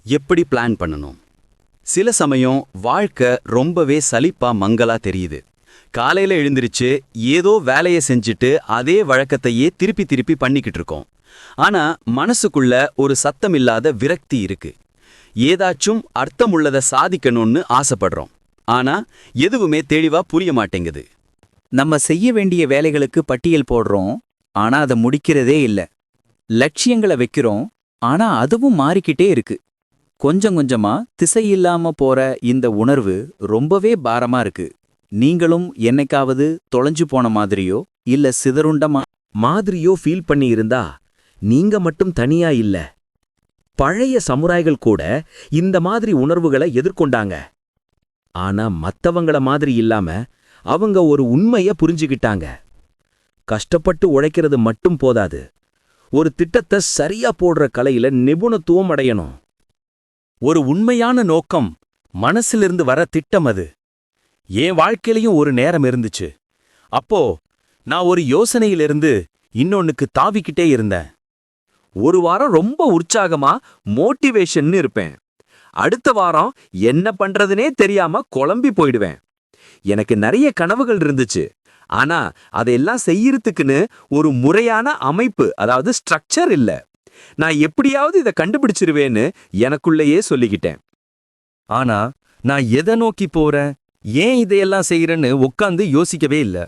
எப்படி பிளான் பண்ணணும்? சில சமயம் வாழ்க்கை ரொம்பவே சலிப்பா மங்கலா தெரியுது. காலையில எழுந்திருச்சு ஏதோ வேலையை செஞ்சுட்டு அதே வழக்கத்தையே திருப்பி திருப்பி பண்ணிக்கிட்டு இருக்கோம். ஆனா மனசுக்குள்ள ஒரு சத்தமில்லாத விரக்தி இருக்கு. ஏதாச்சும் அர்த்தமுள்ளத சாதிக்கணும்னு ஆசைப்படுறோம். ஆனா எதுவுமே தெளிவா புரிய மாட்டேங்குது. நம்ம செய்ய வேண்டிய வேலைகளுக்கு பட்டியல் போடுறோம், ஆனா அதை முடிக்கிறதே இல்ல. லட்சியங்களை வைக்கிறோம், ஆனா அதுவும் மாறிக்கிட்டே இருக்கு. கொஞ்சம் கொஞ்சமா திசையில்லாம போற இந்த உணர்வு ரொம்பவே பாரமா இருக்கு. நீங்களும் என்னைக்காவது தொலைஞ்சு போன மாதிரியோ இல்ல சிதறுண்ட மாதிரியோ ஃபீல் பண்ணி இருந்தா நீங்க மட்டும் தனியா இல்ல. பழைய சமுராய்கள் கூட இந்த மாதிரி உணர்வுகளை எதிர்கொண்டாங்க. ஆனா மத்தவங்கள மாதிரி இல்லாம அவங்க ஒரு உண்மைய புரிஞ்சுகிட்டாங்க. கஷ்டப்பட்டு உழைக்கிறது மட்டும் போதாது, ஒரு திட்டத்தை சரியா போடுற கலையில நிபுணத்துவம் அடையணும். ஒரு உண்மையான நோக்கம் மனசிலிருந்து வர திட்டம் அது. என் வாழ்க்கையிலையும் ஒரு நேரம் இருந்துச்சு. அப்போ நான் ஒரு யோசனையிலிருந்து இன்னொன்னுக்கு தாவிக்கிட்டே இருந்தேன். ஒரு வாரம் ரொம்ப உற்சாகமா மோட்டிவேஷன்னு இருப்பேன். அடுத்த வாரம் என்ன பண்றதுனே தெரியாம குழம்பி போயிடுவேன். எனக்கு நிறைய கனவுகள் இருந்துச்சு. ஆனா அதையெல்லாம் செய்யறதுக்குன்னு ஒரு முறையான அமைப்பு, அதாவது ஸ்ட்ரக்சர் இல்ல. நான் எப்படியாவது இதை கண்டுபிடிச்சிருவேன்னு எனக்குள்ளேயே சொல்லிக்கிட்டேன். ஆனா நான் எதை நோக்கி போறேன், ஏன் இதையெல்லாம் செய்யறேன்னு உட்காந்து யோசிக்கவே இல்ல.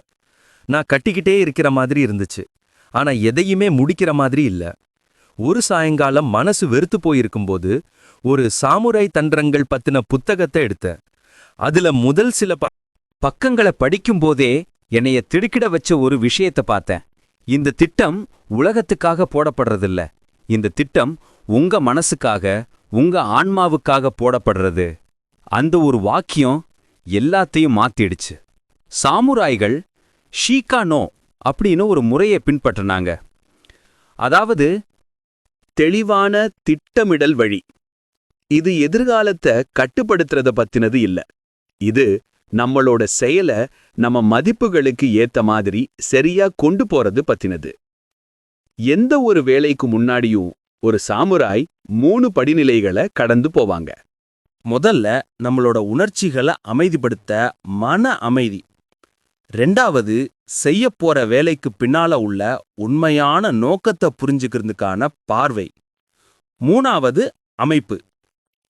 நான் கட்டிக்கிட்டே இருக்கிற மாதிரி இருந்துச்சு, ஆனா எதையுமே முடிக்கிற மாதிரி இல்ல. ஒரு சாயங்காலம் மனசு வெறுத்து போயிருக்கும்போது ஒரு சாமுராய் தந்திரங்கள் பத்தின புத்தகத்தை எடுத்தேன். அதுல முதல் சில பக்கங்களை படிக்கும்போதே என்னைய திடுக்கிட வச்ச ஒரு விஷயத்தை பார்த்தேன். இந்த திட்டம் உலகத்துக்காக போடப்படுறதில்ல. இந்த திட்டம் உங்க மனசுக்காக, உங்க ஆன்மாவுக்காக போடப்படுறது. அந்த ஒரு வாக்கியம் எல்லாத்தையும் மாத்திடுச்சு. சாமுராய்கள் ஷீகா நோ அப்படின்னு ஒரு முறையை பின்பற்றினாங்க. அதாவது தெளிவான திட்டமிடல் வழி. இது எதிர்காலத்தை கட்டுப்படுத்துறத பத்தினது இல்ல. இது நம்மளோட செயல நம்ம மதிப்புகளுக்கு ஏத்த மாதிரி சரியா கொண்டு போறது பத்தினது. எந்த ஒரு வேலைக்கு முன்னாடியும் ஒரு சாமுராய் 3 படிநிலைகளை கடந்து போவாங்க. முதல்ல நம்மளோட உணர்ச்சிகளை அமைதிப்படுத்த மன அமைதி. 2வது செய்யப்போற வேலைக்கு பின்னால உள்ள உண்மையான நோக்கத்தை புரிஞ்சுக்கிறதுக்கான பார்வை. 3வது அமைப்பு.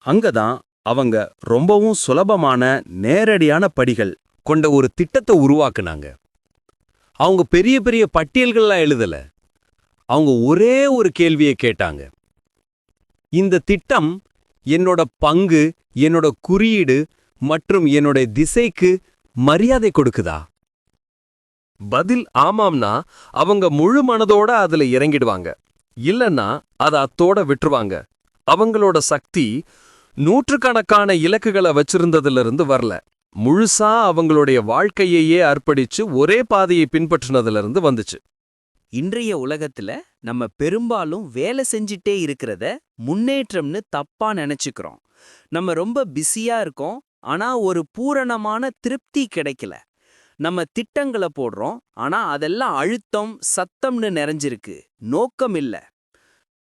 அங்கதான் அவங்க ரொம்பவும் சுலபமான நேரடியான படிகள் கொண்ட ஒரு திட்டத்தை உருவாக்குனாங்க. அவங்க பெரிய பெரிய பட்டியல்கள்லாம் எழுதல. அவங்க ஒரே ஒரு கேள்வியை கேட்டாங்க: இந்த திட்டம் என்னோட பங்கு, என்னோட குறியீடு மற்றும் என்னோட திசைக்கு மரியாதை கொடுக்குதா? பதில் ஆமாம்னா அவங்க முழு மனதோட அதுல இறங்கிடுவாங்க. இல்லன்னா அதை அத்தோட விட்டுருவாங்க. அவங்களோட சக்தி நூற்றுக்கணக்கான இலக்குகளை வச்சிருந்ததிலிருந்து வரல, முழுசா அவங்களுடைய வாழ்க்கையையே அர்ப்பணிச்சு ஒரே பாதையை பின்பற்றினதிலிருந்து வந்துச்சு. இன்றைய உலகத்துல நம்ம பெரும்பாலும் வேலை செஞ்சிட்டே இருக்கிறத முன்னேற்றம்னு தப்பா நினைச்சுக்கிறோம். நம்ம ரொம்ப பிஸியா இருக்கோம், ஆனா ஒரு பூரணமான திருப்தி கிடைக்கல. நம்ம திட்டங்களை போடுறோம், ஆனா அதெல்லாம் அழுத்தம், சத்தம்னு நிறைஞ்சிருக்கு, நோக்கம் இல்ல.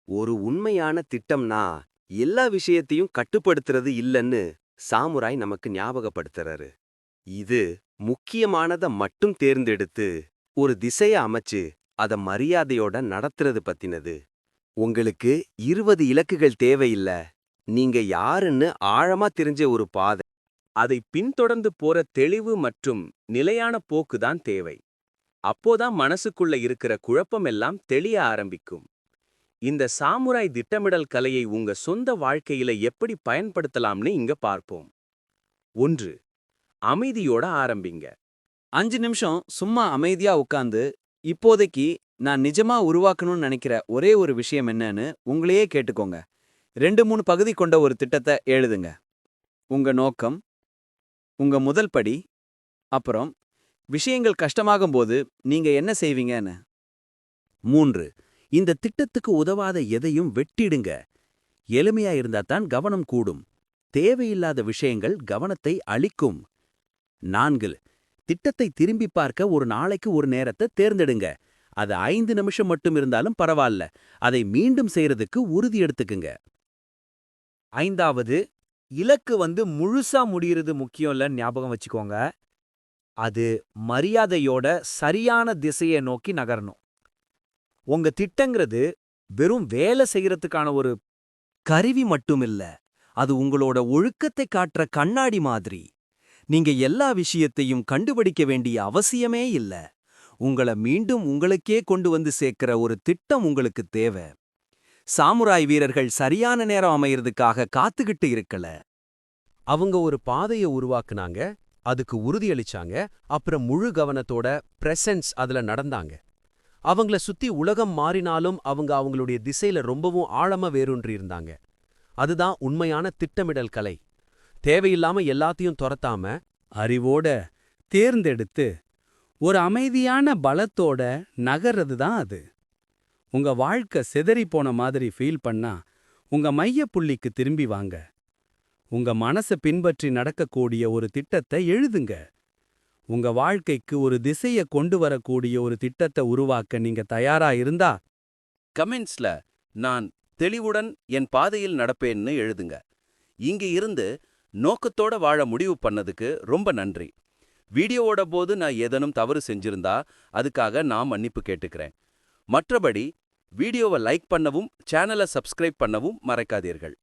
ஒரு உண்மையான திட்டம்னா எல்லா விஷயத்தையும் கட்டுப்படுத்துறது இல்லன்னு சாமுராய் நமக்கு ஞாபகப்படுத்துறாரு. இது முக்கியமானத மட்டும் தேர்ந்தெடுத்து ஒரு திசைய அமைச்சு அத மரியாதையோட நடத்துறது பத்தினது. உங்களுக்கு 20 இலக்குகள் தேவையில்ல. நீங்க யாருன்னு ஆழமா தெரிஞ்ச ஒரு பாதை, அதை பின்தொடர்ந்து போற தெளிவு மற்றும் நிலையான போக்குதான் தேவை. அப்போதான் மனசுக்குள்ள இருக்கிற குழப்பம் எல்லாம் தெளிய ஆரம்பிக்கும். இந்த சாமுராய் திட்டமிடல் கலையை உங்க சொந்த வாழ்க்கையில எப்படி பயன்படுத்தலாம்னு இங்க பார்ப்போம். 1. அமைதியோட ஆரம்பிங்க. 5 நிமிஷம் சும்மா அமைதியா உட்காந்து, இப்போதைக்கு நான் நிஜமா உருவாக்கணும்னு நினைக்கிற ஒரே ஒரு விஷயம் என்னன்னு உங்களையே கேட்டுக்கோங்க. 2-3 பகுதி கொண்ட ஒரு திட்டத்தை எழுதுங்க. உங்க நோக்கம், உங்க முதல் படி, அப்புறம் விஷயங்கள் கஷ்டமாகும்போது நீங்க என்ன செய்வீங்கன்னு. 3. இந்த திட்டத்துக்கு உதவாத எதையும் வெட்டிடுங்க. எளிமையா இருந்தாதான் கவனம் கூடும். தேவையில்லாத விஷயங்கள் கவனத்தை அளிக்கும். 4. திட்டத்தை திரும்பி பார்க்க ஒரு நாளைக்கு ஒரு நேரத்தை தேர்ந்தெடுங்க. அது 5 நிமிஷம் மட்டும் இருந்தாலும் பரவாயில்ல. அதை மீண்டும் செய்யறதுக்கு உறுதி எடுத்துக்குங்க. 5வது, இலக்கு முழுசா முடியறது முக்கியம் இல்லன்னு ஞாபகம் வச்சுக்கோங்க. அது மரியாதையோட சரியான திசையை நோக்கி நகரணும். உங்க திட்டங்கிறது வெறும் வேலை செய்யறதுக்கான ஒரு கருவி மட்டுமில்ல, அது உங்களோட ஒழுக்கத்தை காட்டுற கண்ணாடி மாதிரி. நீங்க எல்லா விஷயத்தையும் கண்டுபிடிக்க வேண்டிய அவசியமே இல்ல. உங்கள மீண்டும் உங்களுக்கே கொண்டு வந்து சேர்க்கிற ஒரு திட்டம் உங்களுக்கு தேவை. சாமுராய் வீரர்கள் சரியான நேரம் அமையறதுக்காக காத்துக்கிட்டு இருக்கல. அவங்க ஒரு பாதைய உருவாக்குனாங்க, அதுக்கு உறுதியளிச்சாங்க, அப்புறம் முழு கவனத்தோட பிரசன்ஸ் அதுல நடந்தாங்க. அவங்கள சுத்தி உலகம் மாறினாலும் அவங்க அவங்களுடைய திசையில ரொம்பவும் ஆழமா வேரூன்றி இருந்தாங்க. அதுதான் உண்மையான திட்டமிடல் கலை. தேவையில்லாம எல்லாத்தையும் துரத்தாம, அறிவோட தேர்ந்தெடுத்து ஒரு அமைதியான பலத்தோட நகர்றது தான் அது. உங்க வாழ்க்கை சிதறிப் போன மாதிரி ஃபீல் பண்ணா உங்க மையப்புள்ளிக்கு திரும்பி வாங்க. உங்க மனச பின்பற்றி நடக்கக்கூடிய ஒரு திட்டத்தை எழுதுங்க. உங்க வாழ்க்கைக்கு ஒரு திசைய கொண்டு வரக்கூடிய ஒரு திட்டத்தை உருவாக்க நீங்க தயாரா இருந்தா கமெண்ட்ஸ்ல நான் தெளிவுடன் என் பாதையில் நடப்பேன்னு எழுதுங்க. இங்க இருந்து நோக்கத்தோட வாழ முடிவு பண்ணதுக்கு ரொம்ப நன்றி. வீடியோவோட போது நான் ஏதேனும் தவறு செஞ்சிருந்தா அதுக்காக நான் மன்னிப்பு கேட்டுக்கிறேன். மற்றபடி வீடியோவை லைக் பண்ணவும் சேனலை சப்ஸ்கிரைப் பண்ணவும் மறக்காதீர்கள்.